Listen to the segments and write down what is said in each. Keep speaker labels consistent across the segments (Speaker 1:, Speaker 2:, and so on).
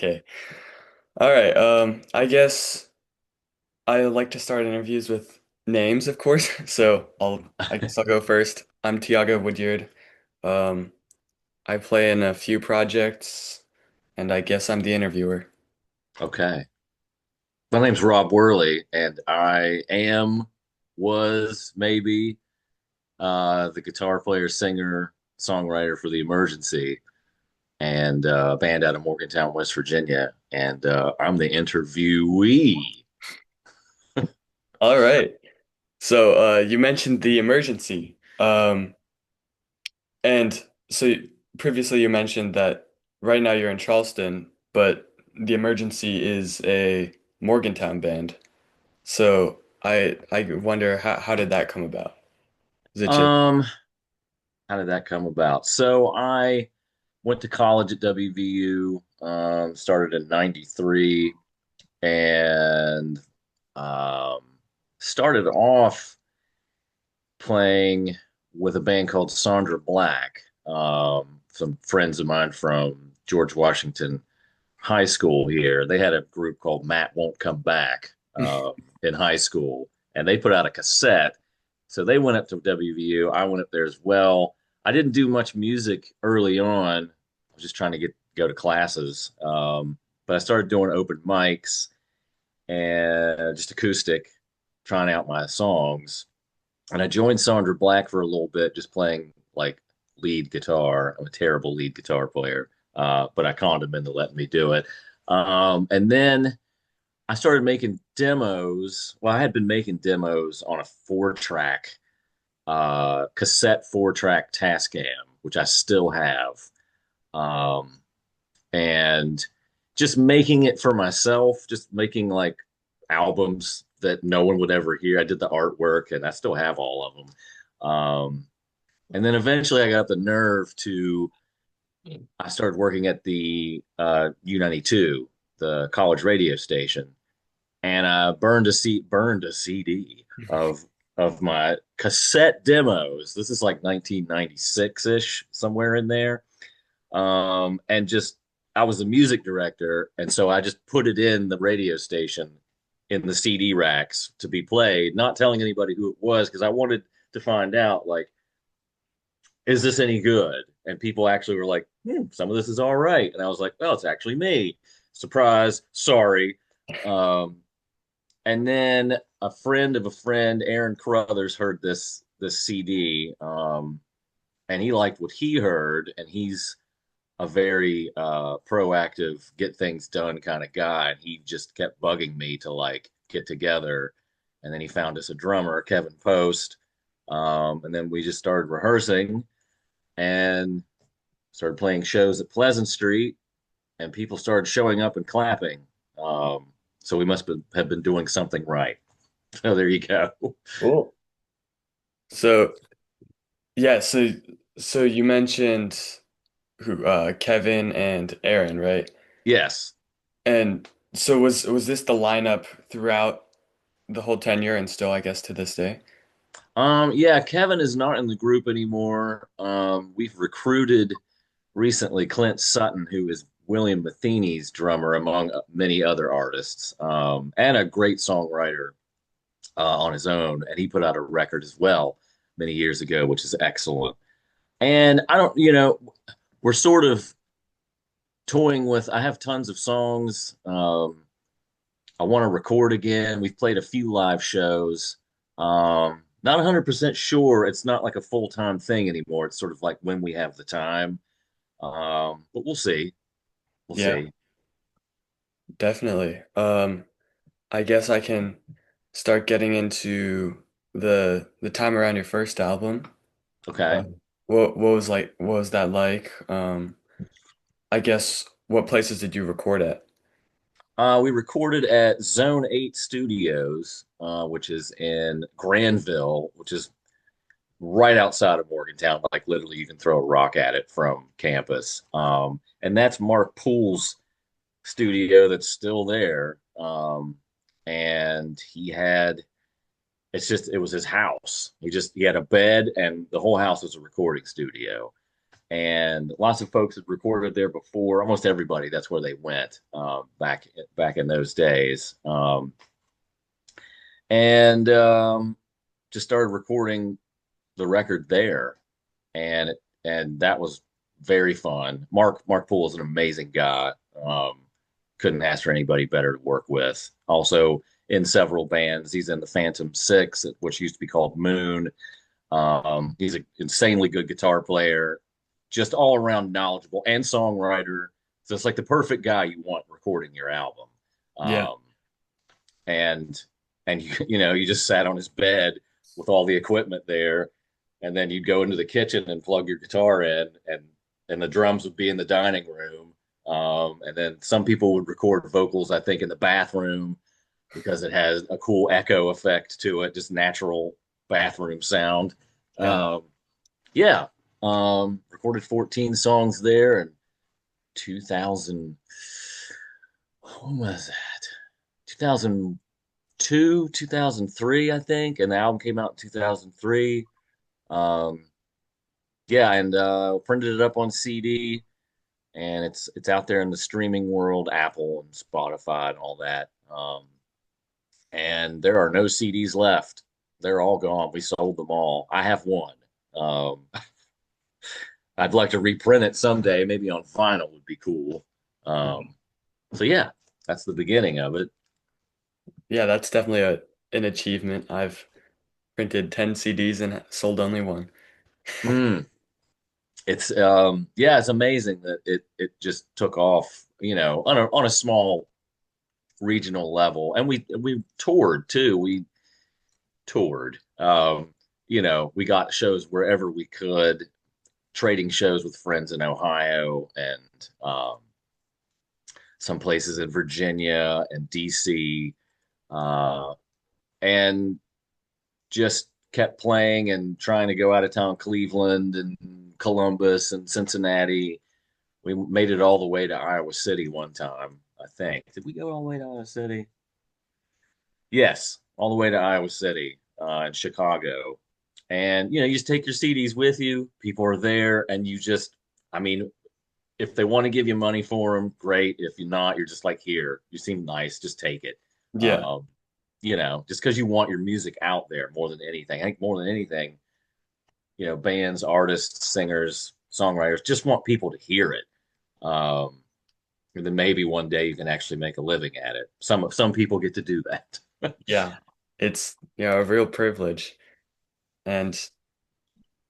Speaker 1: Okay. All right. I guess I like to start interviews with names, of course. I guess I'll go first. I'm Tiago Woodyard. Um, I play in a few projects, and I guess I'm the interviewer.
Speaker 2: Okay. My name's Rob Wehrle, and was maybe the guitar player, singer, songwriter for The Emergency and a band out of Morgantown, West Virginia. And I'm the interviewee.
Speaker 1: All right. So you mentioned the emergency. And so previously you mentioned that right now you're in Charleston, but the emergency is a Morgantown band. So I wonder how did that come about? Is it just
Speaker 2: Um, how did that come about? So I went to college at WVU, started in '93, and um, started off playing with a band called Sandra Black. Some friends of mine from George Washington High School here, they had a group called Matt Won't Come Back in high school, and they put out a cassette. So they went up to WVU. I went up there as well. I didn't do much music early on. I was just trying to go to classes. But I started doing open mics and just acoustic, trying out my songs. And I joined Sandra Black for a little bit, just playing like lead guitar. I'm a terrible lead guitar player, but I conned him into letting me do it. And then I started making demos. Well, I had been making demos on a four-track, cassette four-track Tascam, which I still have. Um, and just making it for myself, just making like albums that no one would ever hear. I did the artwork and I still have all of them. And then eventually I got the nerve to, I started working at the U92, the college radio station, and I burned a CD of my cassette demos. This is like 1996 ish, somewhere in there. And just I was a music director, and so I just put it in the radio station in the CD racks to be played, not telling anybody who it was because I wanted to find out like, is this any good? And people actually were like, some of this is all right, and I was like, well, it's actually me. Surprise, sorry. Um, and then a friend of a friend, Aaron Carruthers, heard this CD, and he liked what he heard, and he's a very proactive, get things done kind of guy. And he just kept bugging me to like get together. And then he found us a drummer, Kevin Post. And then we just started rehearsing and started playing shows at Pleasant Street, and people started showing up and clapping. Um, so we have been doing something right. So there you go.
Speaker 1: cool? So yeah, so you mentioned who Kevin and Aaron, right?
Speaker 2: Yes.
Speaker 1: And so was this the lineup throughout the whole tenure and still I guess to this day?
Speaker 2: Yeah, Kevin is not in the group anymore. We've recruited recently Clint Sutton, who is William Matheny's drummer, among many other artists, and a great songwriter on his own. And he put out a record as well many years ago, which is excellent. And I don't, we're sort of toying with, I have tons of songs. I want to record again. We've played a few live shows. Not 100% sure. It's not like a full time thing anymore. It's sort of like when we have the time. But we'll see. We'll
Speaker 1: Yeah,
Speaker 2: see.
Speaker 1: definitely. I guess I can start getting into the time around your first album. Uh,
Speaker 2: Okay.
Speaker 1: what was that like? I guess what places did you record at?
Speaker 2: We recorded at Zone 8 Studios, which is in Granville, which is right outside of Morgantown. Like literally, you can throw a rock at it from campus. And that's Mark Poole's studio that's still there. And it was his house. He had a bed, and the whole house was a recording studio. and lots of folks had recorded there before. Almost everybody, that's where they went back in those days. And just started recording the record there, and that was very fun. Mark Poole is an amazing guy. Couldn't ask for anybody better to work with. Also in several bands, he's in the Phantom Six, which used to be called Moon. He's an insanely good guitar player, just all around knowledgeable and songwriter. So it's like the perfect guy you want recording your album.
Speaker 1: Yeah.
Speaker 2: Um, and you just sat on his bed with all the equipment there, and then you'd go into the kitchen and plug your guitar in, and the drums would be in the dining room. And then some people would record vocals, I think, in the bathroom because it has a cool echo effect to it, just natural bathroom sound.
Speaker 1: Yeah.
Speaker 2: Um, yeah, recorded 14 songs there in 2000. When was that? 2002, 2003, I think, and the album came out in 2003. Um, yeah, and printed it up on CD, and it's out there in the streaming world, Apple and Spotify and all that. And there are no CDs left. They're all gone. We sold them all. I have one. Um, I'd like to reprint it someday. Maybe on vinyl would be cool. Um, so yeah, that's the beginning of it.
Speaker 1: Yeah, that's definitely an achievement. I've printed 10 CDs and sold only one.
Speaker 2: Mm. It's yeah, it's amazing that it just took off, on a small regional level. And we toured too. We toured. We got shows wherever we could, trading shows with friends in Ohio and some places in Virginia and DC, uh, and just kept playing and trying to go out of town, Cleveland and Columbus and Cincinnati. We made it all the way to Iowa City one time, I think. Did we go all the way to Iowa City? Yes, all the way to Iowa City and Chicago. And you just take your CDs with you. People are there, and I mean, if they want to give you money for them, great. If you're not, you're just like, here, you seem nice, just take it.
Speaker 1: Yeah.
Speaker 2: Um, just because you want your music out there more than anything. I think more than anything, bands, artists, singers, songwriters just want people to hear it. Um, and then maybe one day you can actually make a living at it. Some people get to do that.
Speaker 1: Yeah. It's, a real privilege. And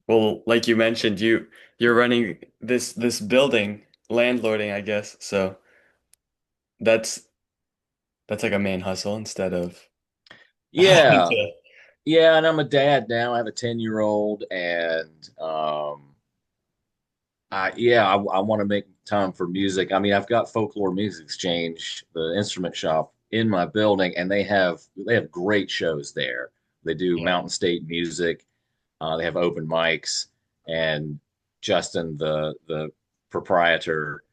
Speaker 1: well, like you mentioned, you're running this building, landlording, I guess. So that's that's like a main hustle instead of having
Speaker 2: Yeah,
Speaker 1: to.
Speaker 2: yeah, and I'm a dad now. I have a 10-year-old, and I want to make time for music. I mean, I've got Folklore Music Exchange, the instrument shop in my building, and they have great shows there. They do
Speaker 1: Yeah.
Speaker 2: Mountain State music. They have open mics, and Justin, the proprietor,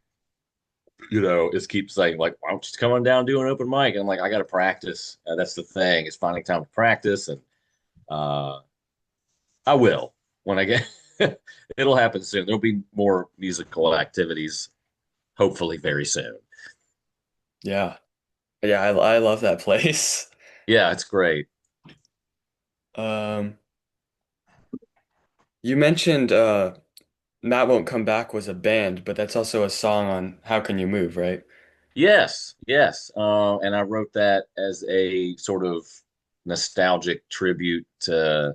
Speaker 2: is keeps saying like, "Why don't you just come on down and do an open mic?" And I'm like, "I got to practice. That's the thing. It's finding time to practice, and uh, I will when I get. It'll happen soon. There'll be more musical activities, hopefully very soon.
Speaker 1: Yeah. Yeah, I love that place.
Speaker 2: Yeah, it's great.
Speaker 1: Um, you mentioned Matt Won't Come Back was a band, but that's also a song on How Can You Move, right?
Speaker 2: Yes, yes. And I wrote that as a sort of nostalgic tribute to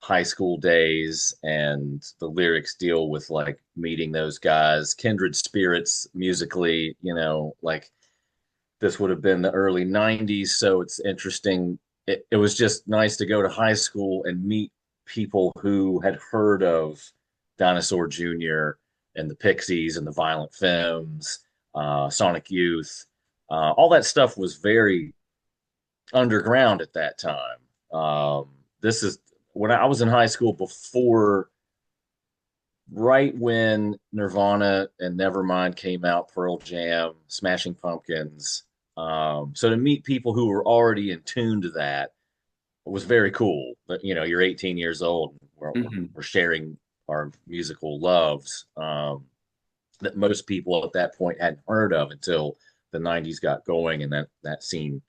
Speaker 2: high school days, and the lyrics deal with like meeting those guys, kindred spirits musically, like this would have been the early 90s, so it's interesting. It was just nice to go to high school and meet people who had heard of Dinosaur Jr. and the Pixies and the Violent Femmes, Sonic Youth. All that stuff was very underground at that time. This is when I was in high school, before, right when Nirvana and Nevermind came out, Pearl Jam, Smashing Pumpkins. So to meet people who were already in tune to that was very cool. But you're 18 years old. We're, we're,
Speaker 1: Hmm.
Speaker 2: we're sharing. our musical loves, that most people at that point hadn't heard of until the '90s got going, and that scene,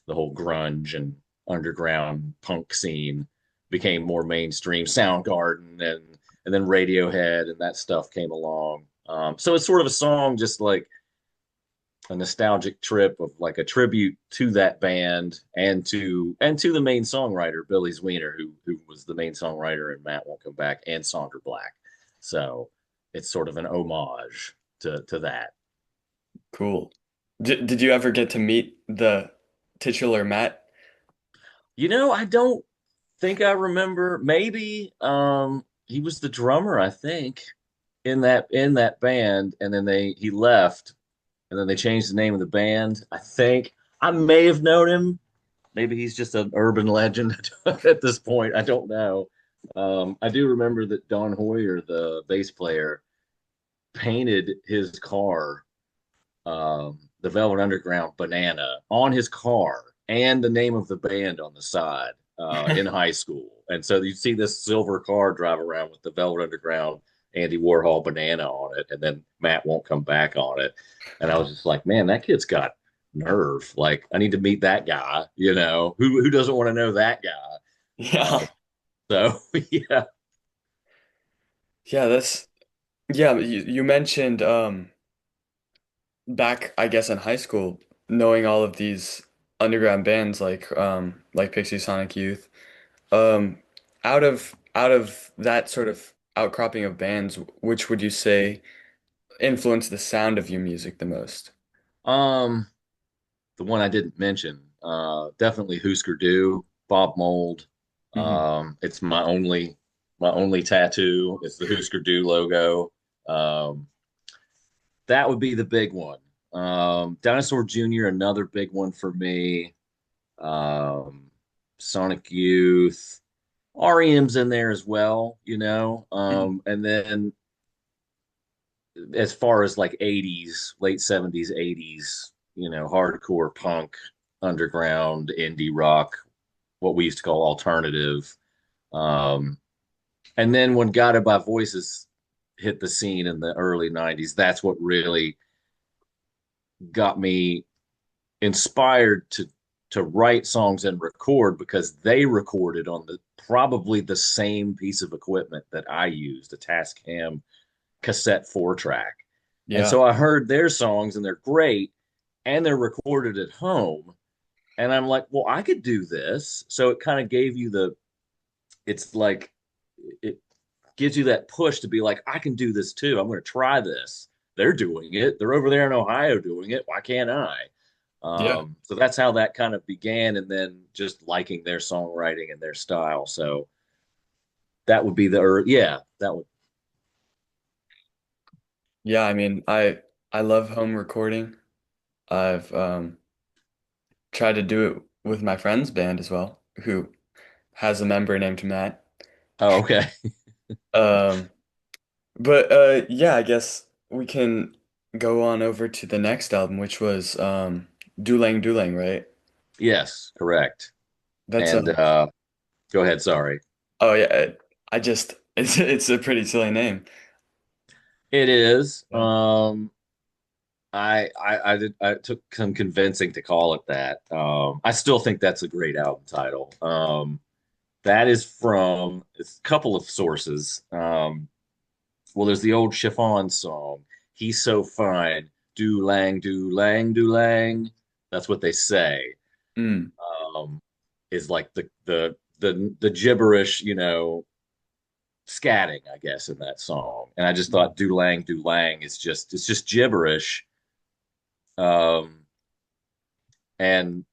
Speaker 2: the whole grunge and underground punk scene, became more mainstream. Soundgarden and then Radiohead and that stuff came along. So it's sort of a song, just like a nostalgic trip of like a tribute to that band and to the main songwriter Billy Zwiener, who was the main songwriter in Matt Won't Come Back and Sonder Black. So it's sort of an homage to that.
Speaker 1: Cool. Did you ever get to meet the titular Matt?
Speaker 2: I don't think I remember. Maybe he was the drummer, I think, in that band, and then they he left, and then they changed the name of the band. I think I may have known him. Maybe he's just an urban legend at this point. I don't know. I do remember that Don Hoyer, the bass player, painted his car, the Velvet Underground Banana, on his car and the name of the band on the side in high school. And so you see this silver car drive around with the Velvet Underground Andy Warhol Banana on it, and then Matt Won't Come Back on it. And I was just like, man, that kid's got nerve. Like, I need to meet that guy. Who doesn't want to know that guy?
Speaker 1: Yeah.
Speaker 2: So yeah.
Speaker 1: Yeah, you mentioned back I guess in high school knowing all of these underground bands like Pixie Sonic Youth. Um out of that sort of outcropping of bands, which would you say influenced the sound of your music the most?
Speaker 2: Um, the one I didn't mention, definitely Husker Du, Bob Mold.
Speaker 1: Hmm.
Speaker 2: It's my only tattoo. It's the Husker Du logo. Um, that would be the big one. Dinosaur Jr., another big one for me. Um, Sonic Youth, REM's in there as well. And then as far as like '80s, late '70s, '80s, hardcore punk, underground, indie rock, what we used to call alternative. Um, and then when Guided by Voices hit the scene in the early '90s, that's what really got me inspired to write songs and record, because they recorded on the probably the same piece of equipment that I used, a Tascam cassette 4 track. And
Speaker 1: Yeah.
Speaker 2: so I heard their songs and they're great and they're recorded at home. And I'm like, well, I could do this. So it kind of gave you it's like, it gives you that push to be like, I can do this too. I'm going to try this. They're doing it. They're over there in Ohio doing it. Why can't I?
Speaker 1: Yeah.
Speaker 2: So that's how that kind of began. And then just liking their songwriting and their style. So that would be yeah, that would.
Speaker 1: Yeah, I mean, I love home recording. I've tried to do it with my friend's band as well, who has a member named Matt.
Speaker 2: Oh, okay.
Speaker 1: Um, but yeah, I guess we can go on over to the next album, which was Dulang Dulang, right?
Speaker 2: Yes, correct.
Speaker 1: That's
Speaker 2: And go ahead. Sorry.
Speaker 1: oh yeah, I just it's a pretty silly name.
Speaker 2: It is.
Speaker 1: Yeah.
Speaker 2: I took some convincing to call it that. I still think that's a great album title. That is from it's a couple of sources. Well, there's the old Chiffon song, "He's So Fine," do lang, do lang, do lang. That's what they say.
Speaker 1: Mm,
Speaker 2: Um, is like the gibberish, scatting, I guess, in that song. And I just thought do lang is just gibberish. Um, and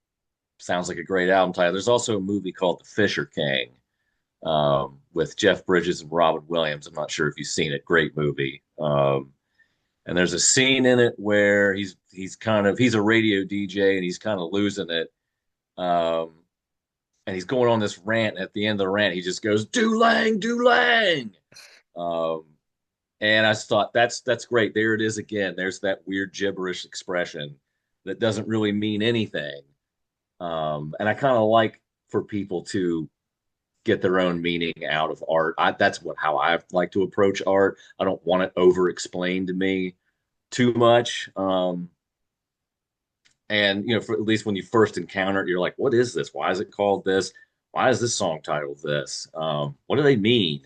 Speaker 2: sounds like a great album title. There's also a movie called The Fisher King, with Jeff Bridges and Robin Williams. I'm not sure if you've seen it. Great movie. And there's a scene in it where he's a radio DJ and he's kind of losing it. Um, and he's going on this rant. At the end of the rant, he just goes, "Do lang, do lang." Um, and I just thought that's great. There it is again. There's that weird gibberish expression that doesn't really mean anything. And I kind of like for people to get their own meaning out of art. That's what how I like to approach art. I don't want it over explained to me too much. And for at least when you first encounter it, you're like, "What is this? Why is it called this? Why is this song titled this? What do they mean?"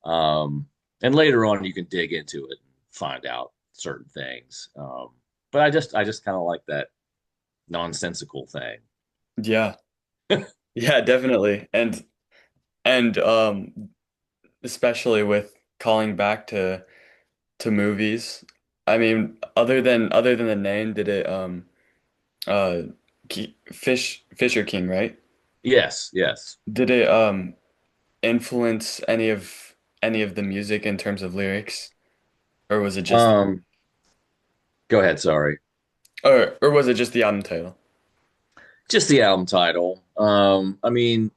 Speaker 2: Um, and later on, you can dig into it and find out certain things. But I just kind of like that nonsensical thing.
Speaker 1: Yeah. Yeah, definitely. And especially with calling back to movies. I mean, other than the name, did it uh Fisher King, right?
Speaker 2: Yes, yes.
Speaker 1: Did it influence any of the music in terms of lyrics, or was it just
Speaker 2: Um, Go ahead. Sorry.
Speaker 1: or was it just the album title?
Speaker 2: Just the album title. I mean,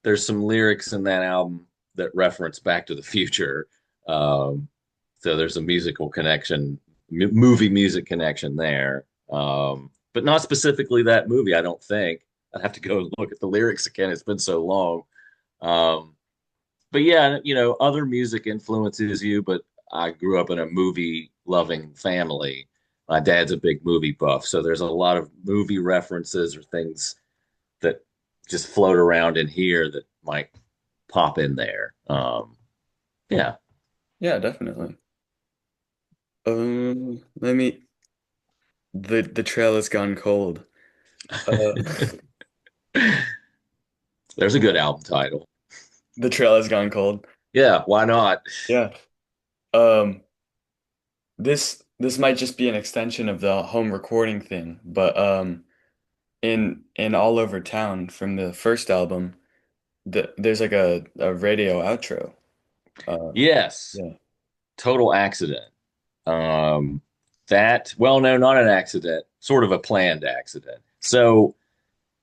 Speaker 2: there's some lyrics in that album that reference Back to the Future. Um, so there's a musical connection, movie music connection there. But not specifically that movie, I don't think. I'd have to go and look at the lyrics again. It's been so long. Um, but yeah, other music influences you, but I grew up in a movie loving family. My dad's a big movie buff, so there's a lot of movie references or things that just float around in here that might pop in there. Yeah.
Speaker 1: Yeah, definitely. Let me. The trail has gone cold.
Speaker 2: There's a good album title.
Speaker 1: The trail has gone cold.
Speaker 2: Yeah, why not?
Speaker 1: Yeah. Um, this might just be an extension of the home recording thing, but in All Over Town from the first album, there's like a radio outro.
Speaker 2: Yes,
Speaker 1: Yeah.
Speaker 2: total accident. Um, well, no, not an accident, sort of a planned accident. So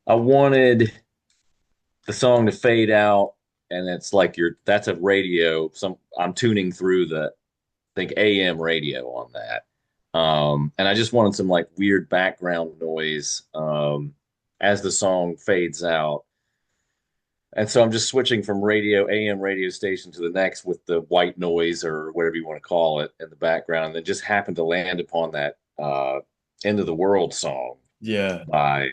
Speaker 2: I wanted the song to fade out, and it's like that's a radio. I'm tuning through think AM radio on that. And I just wanted some like weird background noise as the song fades out. And so I'm just switching from AM radio station to the next with the white noise or whatever you want to call it in the background. And then just happened to land upon that End of the World song
Speaker 1: Yeah.
Speaker 2: by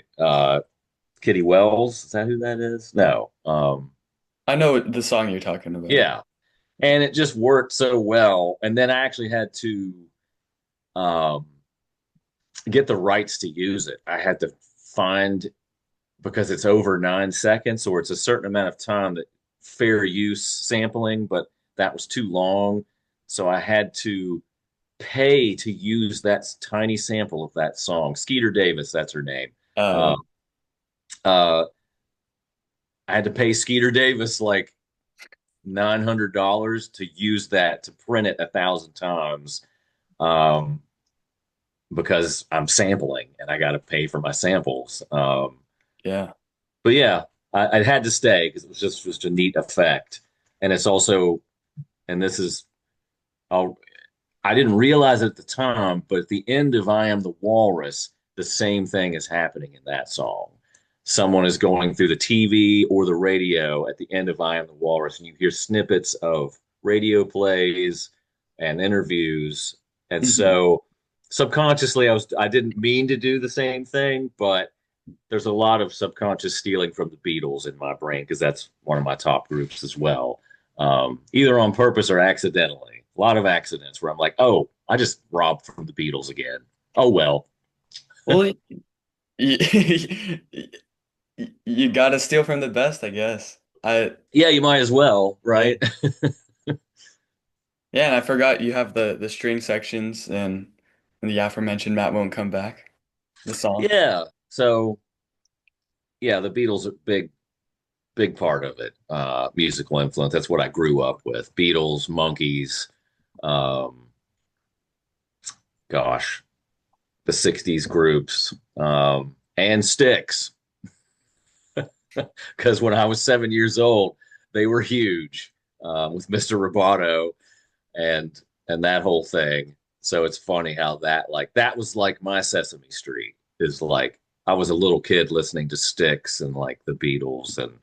Speaker 2: Kitty Wells. Is that who that is? No.
Speaker 1: I know the song you're talking about.
Speaker 2: Yeah. And it just worked so well. And then I actually had to um, get the rights to use it. I had to find because it's over 9 seconds, or it's a certain amount of time that fair use sampling, but that was too long. So I had to pay to use that tiny sample of that song. Skeeter Davis, that's her name.
Speaker 1: Yeah.
Speaker 2: Uh, uh, I had to pay Skeeter Davis like $900 to use that to print it 1,000 times. Um, because I'm sampling and I got to pay for my samples.
Speaker 1: Yeah.
Speaker 2: But yeah, I had to stay because it was just a neat effect, and it's also, and this is, I'll, I didn't realize it at the time, but at the end of "I Am the Walrus," the same thing is happening in that song. Someone is going through the TV or the radio at the end of "I Am the Walrus," and you hear snippets of radio plays and interviews, and
Speaker 1: Mhm.
Speaker 2: so subconsciously I didn't mean to do the same thing, but there's a lot of subconscious stealing from the Beatles in my brain because that's one of my top groups as well. Either on purpose or accidentally. A lot of accidents where I'm like, oh, I just robbed from the Beatles again. Oh well.
Speaker 1: Well, you gotta steal from the best, I guess.
Speaker 2: Yeah, you might as well,
Speaker 1: Yeah.
Speaker 2: right?
Speaker 1: Yeah, and I forgot you have the string sections and the aforementioned Matt Won't Come Back, the song.
Speaker 2: Yeah. So yeah, the Beatles are big part of it. Musical influence. That's what I grew up with. Beatles, Monkees, um, gosh, the '60s groups, and Styx. Because when I was 7 years old, they were huge with Mr. Roboto and that whole thing. So it's funny how that was like my Sesame Street is like I was a little kid listening to Styx and like the Beatles and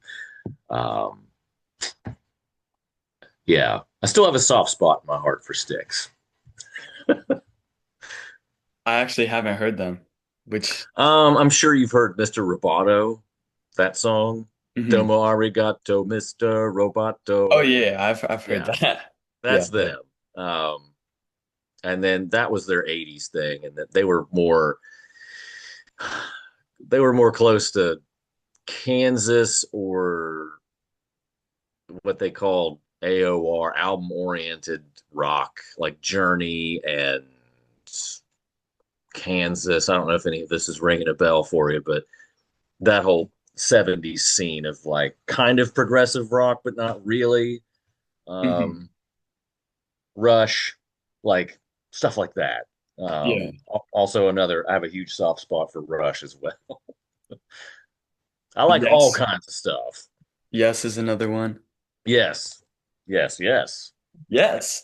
Speaker 2: Um, yeah, I still have a soft spot in my heart for Styx.
Speaker 1: I actually haven't heard them, which
Speaker 2: I'm sure you've heard Mr. Roboto, that song.
Speaker 1: mhm.
Speaker 2: Domo arigato, Mr.
Speaker 1: Oh
Speaker 2: Roboto.
Speaker 1: yeah, I've heard
Speaker 2: Yeah,
Speaker 1: that. Yeah.
Speaker 2: that's them. Um, and then that was their 80s thing, and that they were more close to Kansas or what they called AOR, album oriented rock, like Journey and Kansas. I don't know if any of this is ringing a bell for you, but that whole 70s scene of like kind of progressive rock, but not really.
Speaker 1: Hmm.
Speaker 2: Um, Rush, like stuff like that.
Speaker 1: Yeah.
Speaker 2: Also, I have a huge soft spot for Rush as well. I like all
Speaker 1: Yes.
Speaker 2: kinds of stuff.
Speaker 1: Yes is another one.
Speaker 2: Yes, yes, yes.
Speaker 1: Yes.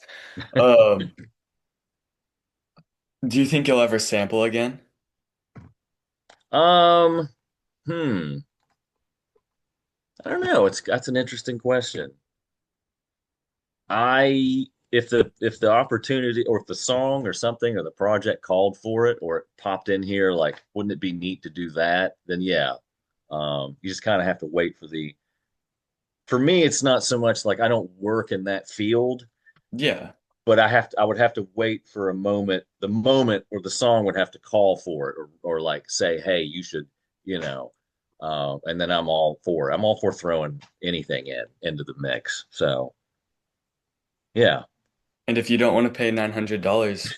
Speaker 1: Um, do you think you'll ever sample again?
Speaker 2: Um, hmm. I don't know. That's an interesting question. I if the opportunity or if the song or something or the project called for it or it popped in here, like, wouldn't it be neat to do that? Then yeah. You just kind of have to wait for me, it's not so much like I don't work in that field,
Speaker 1: Yeah.
Speaker 2: but I would have to wait for the moment where the song would have to call for it or like say, hey, you should, you know, and then I'm all for it. I'm all for throwing anything into the mix. So yeah.
Speaker 1: And if you don't want to pay $900,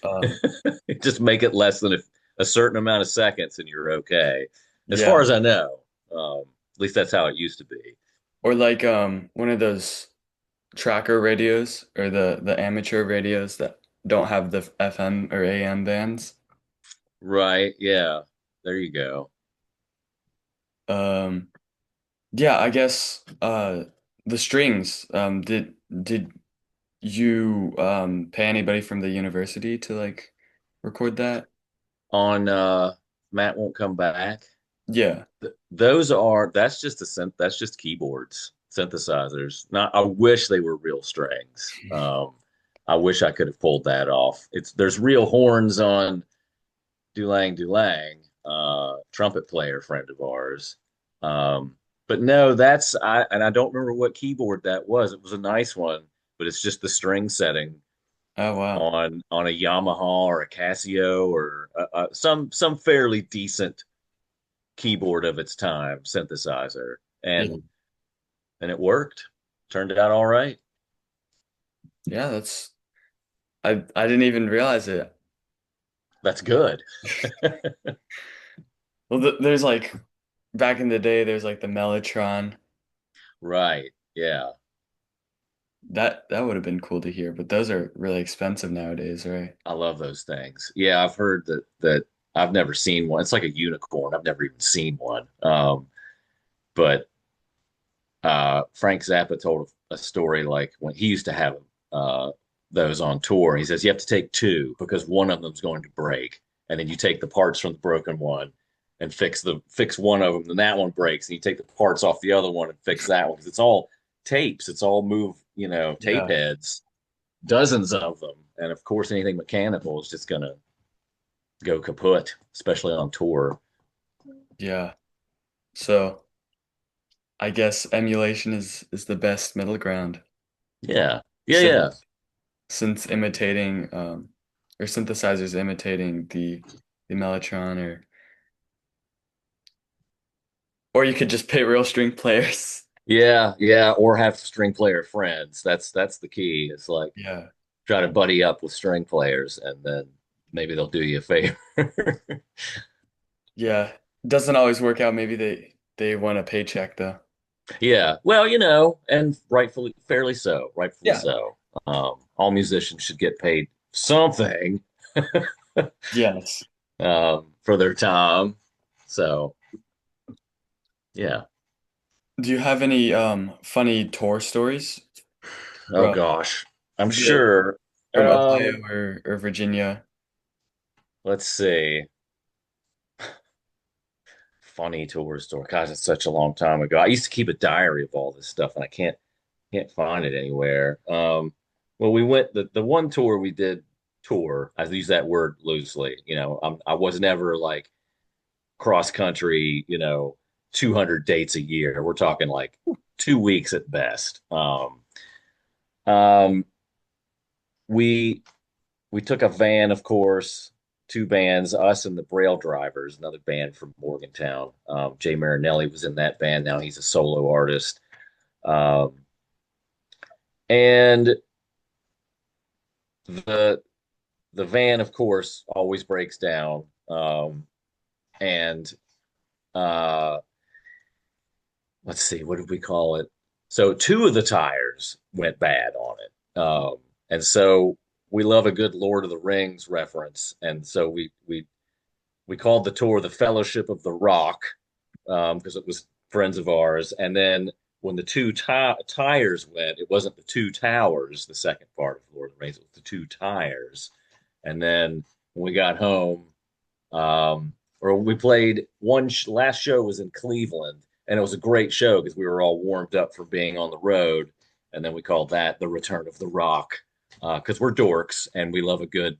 Speaker 2: Just make it less than a certain amount of seconds and you're okay. As far
Speaker 1: yeah.
Speaker 2: as I know, at least that's how it used to be.
Speaker 1: Or like one of those tracker radios or the amateur radios that don't have the FM or AM bands.
Speaker 2: Right. Yeah. There you go.
Speaker 1: Um, yeah, I guess the strings. Did you pay anybody from the university to like record that?
Speaker 2: On Matt Won't Come Back.
Speaker 1: Yeah.
Speaker 2: That's just that's just keyboards, synthesizers. Not I wish they were real strings. I wish I could have pulled that off. There's real horns on Dulang Dulang, trumpet player friend of ours. Um, but no, I don't remember what keyboard that was. It was a nice one, but it's just the string setting
Speaker 1: Oh wow.
Speaker 2: on a Yamaha or a Casio or some fairly decent keyboard of its time synthesizer,
Speaker 1: Yeah.
Speaker 2: and it worked. Turned out all right.
Speaker 1: Yeah, that's I didn't even realize it.
Speaker 2: That's good.
Speaker 1: Well, there's like back in the day, there's like the Mellotron.
Speaker 2: Right. Yeah.
Speaker 1: That would have been cool to hear, but those are really expensive nowadays, right?
Speaker 2: I love those things. Yeah, I've heard that I've never seen one. It's like a unicorn. I've never even seen one. But Frank Zappa told a story like when he used to have uh, those on tour. He says you have to take two because one of them's going to break, and then you take the parts from the broken one and fix one of them. Then that one breaks, and you take the parts off the other one and fix that one because it's all tapes. It's all tape
Speaker 1: Yeah.
Speaker 2: heads, dozens of them, and of course anything mechanical is just gonna go kaput, especially on tour.
Speaker 1: Yeah. So I guess emulation is the best middle ground
Speaker 2: Yeah, yeah, yeah.
Speaker 1: since imitating or synthesizers imitating the Mellotron or you could just pay real string players.
Speaker 2: Yeah, yeah, or have string player friends. That's the key. It's like
Speaker 1: Yeah.
Speaker 2: try to buddy up with string players, and then maybe they'll do you a favor.
Speaker 1: Yeah. Doesn't always work out. Maybe they want a paycheck though.
Speaker 2: Yeah, well, and fairly so, rightfully
Speaker 1: Yeah.
Speaker 2: so. All musicians should get paid something
Speaker 1: Yes.
Speaker 2: for their time. So, yeah.
Speaker 1: Do you have any funny tour stories
Speaker 2: Oh
Speaker 1: from
Speaker 2: gosh, I'm
Speaker 1: the
Speaker 2: sure.
Speaker 1: from Ohio
Speaker 2: Um,
Speaker 1: or Virginia?
Speaker 2: let's see. funny tour story. Gosh, it's such a long time ago. I used to keep a diary of all this stuff, and I can't find it anywhere. Well, we went the one tour we did tour. I use that word loosely. I was never like cross country. 200 dates a year. We're talking like 2 weeks at best. Um, we we took a van, of course, two bands, us and the Braille Drivers, another band from Morgantown. Jay Marinelli was in that band. Now he's a solo artist. Um, and the the van, of course, always breaks down. And uh, let's see, what did we call it? So two of the tires went bad on it. And so we love a good Lord of the Rings reference. And so we called the tour the Fellowship of the Rock because it was friends of ours. And then when the two tires went, it wasn't the two towers, the second part of Lord of the Rings, it was the two tires. And then when we got home, or we played last show was in Cleveland, and it was a great show because we were all warmed up for being on the road. And then we called that the Return of the Rock because we're dorks and we love a good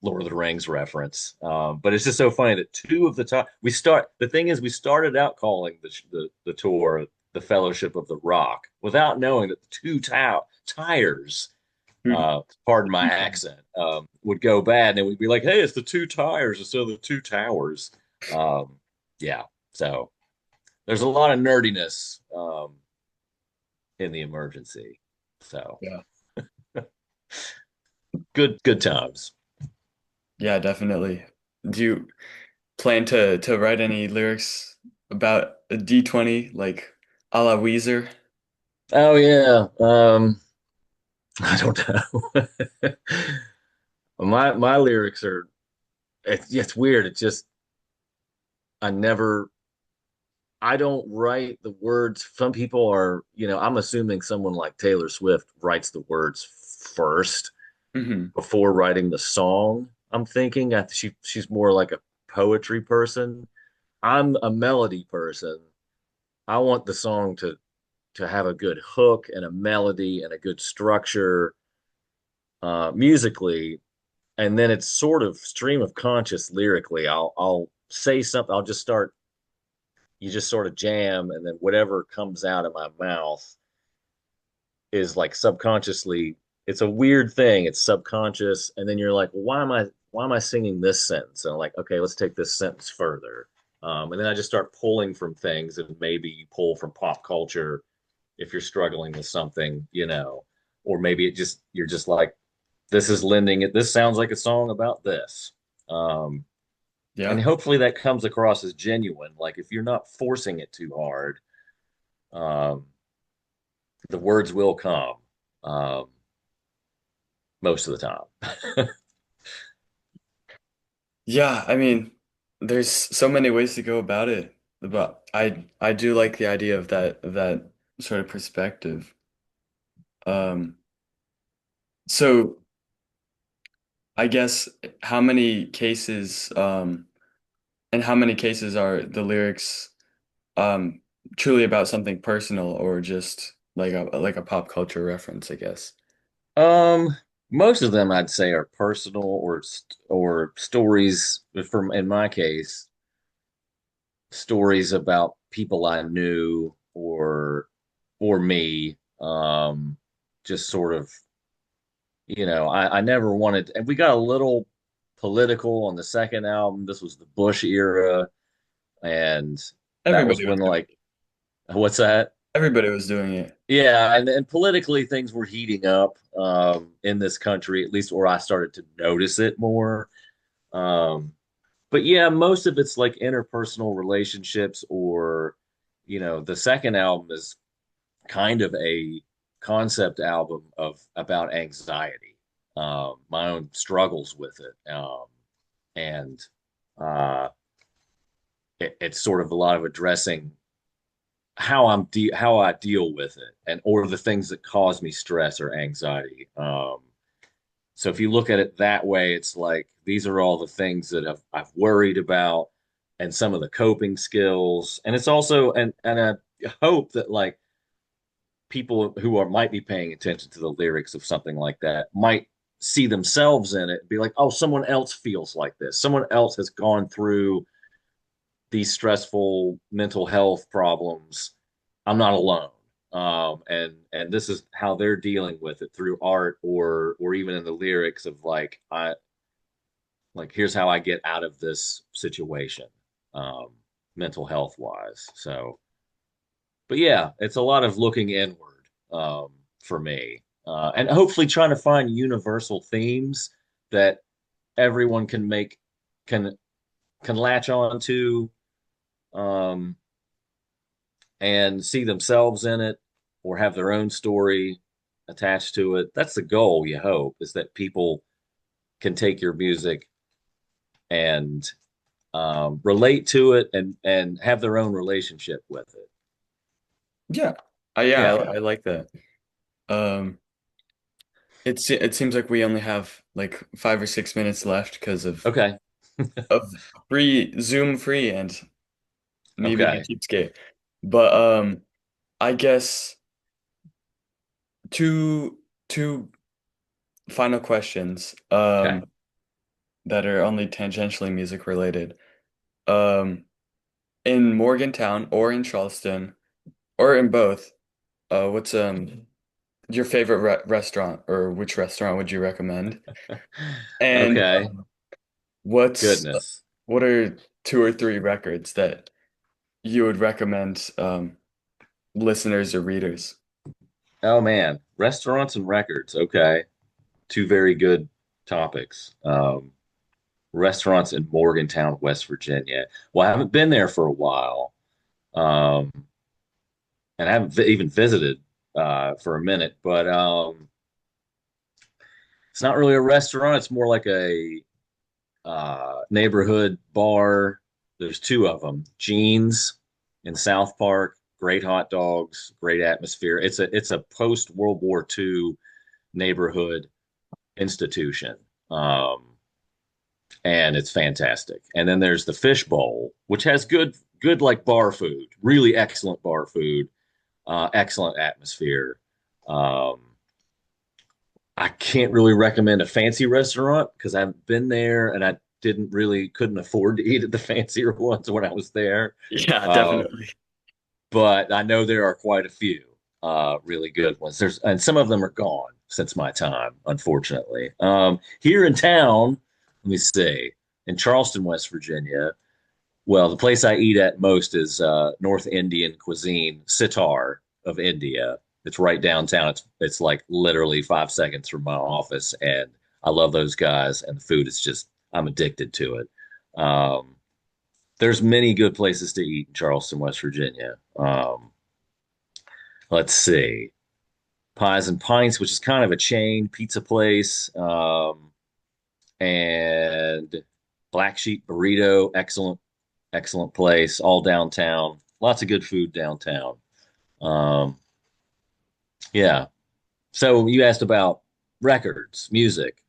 Speaker 2: Lord of the Rings reference. But it's just so funny that two of the top the thing is we started out calling the tour the Fellowship of the Rock without knowing that the two tires, pardon my accent, would go bad, and we'd be like, hey, it's the two tires instead of the two towers. Um, yeah, so there's a lot of nerdiness in the emergency. So
Speaker 1: Yeah.
Speaker 2: good times.
Speaker 1: Yeah, definitely. Do you plan to write any lyrics about a D20, like a la Weezer?
Speaker 2: Oh yeah. I don't know. My lyrics are it's weird. It's just I never I don't write the words. Some people are, I'm assuming someone like Taylor Swift writes the words first
Speaker 1: Hmm.
Speaker 2: before writing the song. I'm thinking she's more like a poetry person. I'm a melody person. I want the song to have a good hook and a melody and a good structure musically, and then it's sort of stream of conscious lyrically. I'll say something. I'll just start. You just sort of jam, and then whatever comes out of my mouth is like subconsciously. It's a weird thing. It's subconscious, and then you're like, well, why am I singing this sentence? And I'm like, okay, let's take this sentence further. And then I just start pulling from things, and maybe you pull from pop culture if you're struggling with something, or maybe you're just like, this is lending it. This sounds like a song about this. Um, and
Speaker 1: Yeah.
Speaker 2: hopefully that comes across as genuine. Like if you're not forcing it too hard, um, the words will come um, most of the time.
Speaker 1: Yeah, I mean, there's so many ways to go about it, but I do like the idea of that sort of perspective. Um, so I guess how many cases in how many cases are the lyrics um truly about something personal or just like a pop culture reference, I guess.
Speaker 2: Most of them I'd say are personal or stories from, in my case, stories about people I knew or me. Just sort of, I never wanted, and we got a little political on the second album. This was the Bush era, and that was
Speaker 1: Everybody was
Speaker 2: when
Speaker 1: doing
Speaker 2: like, what's that?
Speaker 1: Everybody was doing it.
Speaker 2: Yeah, and politically things were heating up in this country, at least where I started to notice it more. Um, but yeah, most of it's like interpersonal relationships, or the second album is kind of a concept album of about anxiety, my own struggles with it, and uh, it's sort of a lot of addressing how I deal with it, and or the things that cause me stress or anxiety. So if you look at it that way, it's like these are all the things that I've worried about, and some of the coping skills. And it's also and I hope that like people who are might be paying attention to the lyrics of something like that might see themselves in it and be like, oh, someone else feels like this. Someone else has gone through these stressful mental health problems. I'm not alone. And this is how they're dealing with it through art or even in the lyrics of like I like here's how I get out of this situation, um, mental health wise. So, but yeah, it's a lot of looking inward for me, and hopefully trying to find universal themes that everyone can make can can latch on to, um, and see themselves in it or have their own story attached to it. That's the goal, you hope, is that people can take your music and relate to it and have their own relationship with it.
Speaker 1: Yeah. Yeah,
Speaker 2: Yeah.
Speaker 1: I like that. Um, it seems like we only have like 5 or 6 minutes left because
Speaker 2: Okay.
Speaker 1: of free Zoom free and me being a
Speaker 2: Okay.
Speaker 1: cheapskate. But I guess two final questions
Speaker 2: Okay.
Speaker 1: that are only tangentially music related. Um, in Morgantown or in Charleston or in both, what's your favorite restaurant or which restaurant would you recommend? And
Speaker 2: Okay.
Speaker 1: what's
Speaker 2: Goodness.
Speaker 1: what are 2 or 3 records that you would recommend listeners or readers?
Speaker 2: Oh man, restaurants and records. Okay, two very good topics. Restaurants in Morgantown, West Virginia. Well, I haven't been there for a while, um, and I haven't even visited for a minute. But it's not really a restaurant. It's more like a neighborhood bar. There's two of them. Jeans in South Park. Great hot dogs. Great atmosphere. It's a post World War II neighborhood institution. And it's fantastic. And then there's the Fish Bowl, which has good like bar food, really excellent bar food, excellent atmosphere. Um, I can't really recommend a fancy restaurant because I've been there and I didn't really couldn't afford to eat at the fancier ones when I was there.
Speaker 1: Yeah,
Speaker 2: Um,
Speaker 1: definitely.
Speaker 2: but I know there are quite a few really good ones. There's and some of them are gone since my time, unfortunately. Here in town, let me see, in Charleston, West Virginia. Well, the place I eat at most is North Indian cuisine, Sitar of India. It's right downtown. It's like literally 5 seconds from my office, and I love those guys. And the food is just I'm addicted to it. Um, there's many good places to eat in Charleston, West Virginia. Let's see, Pies and Pints, which is kind of a chain pizza place, and Black Sheep Burrito, excellent place, all downtown. Lots of good food downtown. Um, yeah. So you asked about records, music.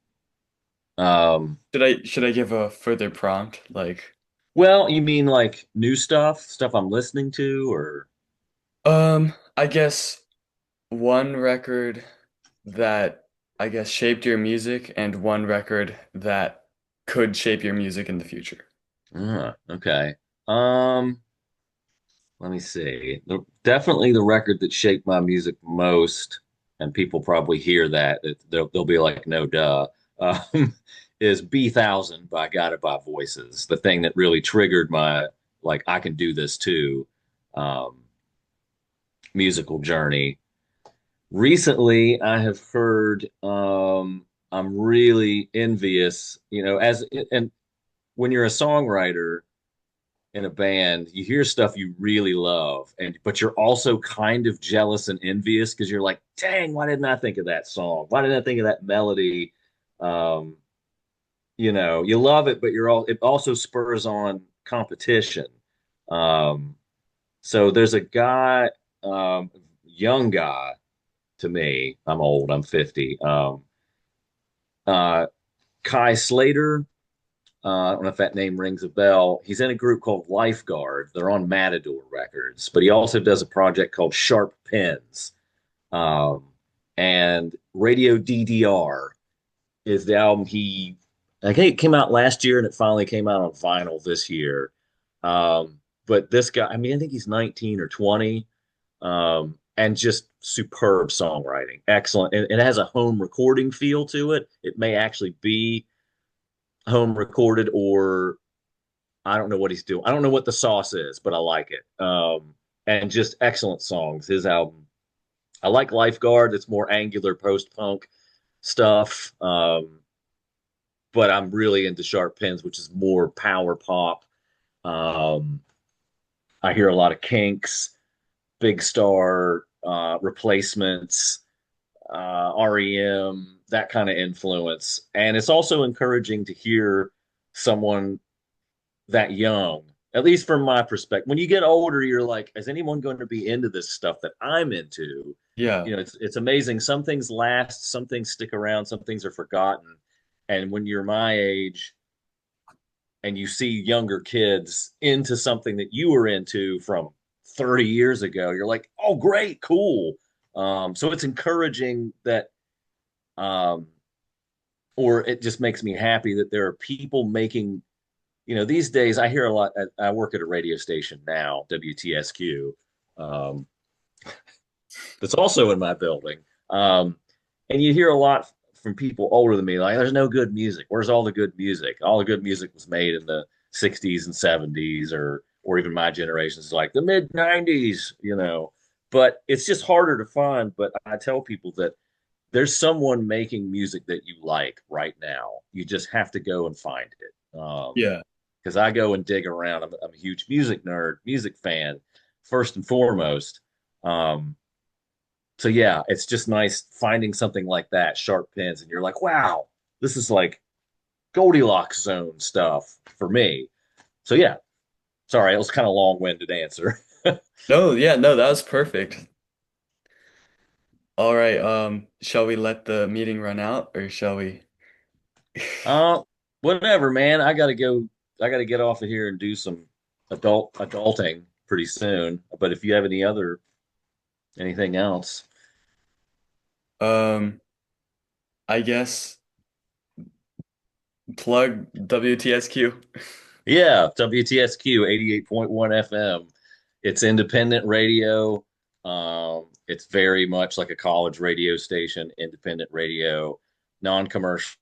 Speaker 2: Um,
Speaker 1: Should I give a further prompt? Like,
Speaker 2: well, you mean like new stuff I'm listening to, or
Speaker 1: I guess one record that I guess shaped your music and one record that could shape your music in the future.
Speaker 2: okay. Um, Let me see. Definitely the record that shaped my music most, and people probably hear that they'll be like, "No, duh," is B1000 by Guided by Voices. The thing that really triggered my like I can do this too um, musical journey. Recently, I have heard. I'm really envious, as and when you're a songwriter in a band, you hear stuff you really love, and but you're also kind of jealous and envious because you're like, dang, why didn't I think of that song? Why didn't I think of that melody? Um, you love it, but it also spurs on competition. Um, so there's a guy, young guy to me. I'm old, I'm 50. Uh, Kai Slater. I don't know if that name rings a bell. He's in a group called Lifeguard. They're on Matador Records, but he also does a project called Sharp Pens. Um, and Radio DDR is the album I think it came out last year and it finally came out on vinyl this year. But this guy, I mean, I think he's 19 or 20, and just superb songwriting. Excellent. And it has a home recording feel to it. It may actually be home recorded, or I don't know what he's doing. I don't know what the sauce is, but I like it. And just excellent songs. His album, I like Lifeguard. It's more angular post punk stuff. But I'm really into Sharp Pens, which is more power pop. Um, I hear a lot of Kinks, Big Star, Replacements, REM, that kind of influence. And it's also encouraging to hear someone that young, at least from my perspective. When you get older, you're like, is anyone going to be into this stuff that I'm into?
Speaker 1: Yeah.
Speaker 2: You know, it's amazing. Some things last, some things stick around, some things are forgotten. And when you're my age and you see younger kids into something that you were into from 30 years ago, you're like, oh, great, cool. So it's encouraging that, um, or it just makes me happy that there are people making, these days I hear a lot. I work at a radio station now, WTSQ, um, that's also in my building. And you hear a lot from people older than me, like, there's no good music. Where's all the good music? All the good music was made in the 60s and 70s, or even my generation's like the mid 90s. But it's just harder to find. But I tell people that there's someone making music that you like right now. You just have to go and find it.
Speaker 1: Yeah.
Speaker 2: Because I go and dig around. I'm a huge music nerd, music fan, first and foremost. Um, so yeah, it's just nice finding something like that, Sharp Pens, and you're like, wow, this is like Goldilocks zone stuff for me. So yeah, sorry, it was kind of long-winded answer.
Speaker 1: No, yeah, no, that was perfect. All right, shall we let the meeting run out or shall we?
Speaker 2: uh, Whatever, man. I gotta go. I gotta get off of here and do some adulting pretty soon. But if you have anything else,
Speaker 1: Um, I guess plug WTSQ.
Speaker 2: yeah, WTSQ 88.1 FM. It's independent radio. It's very much like a college radio station, independent radio, non-commercial.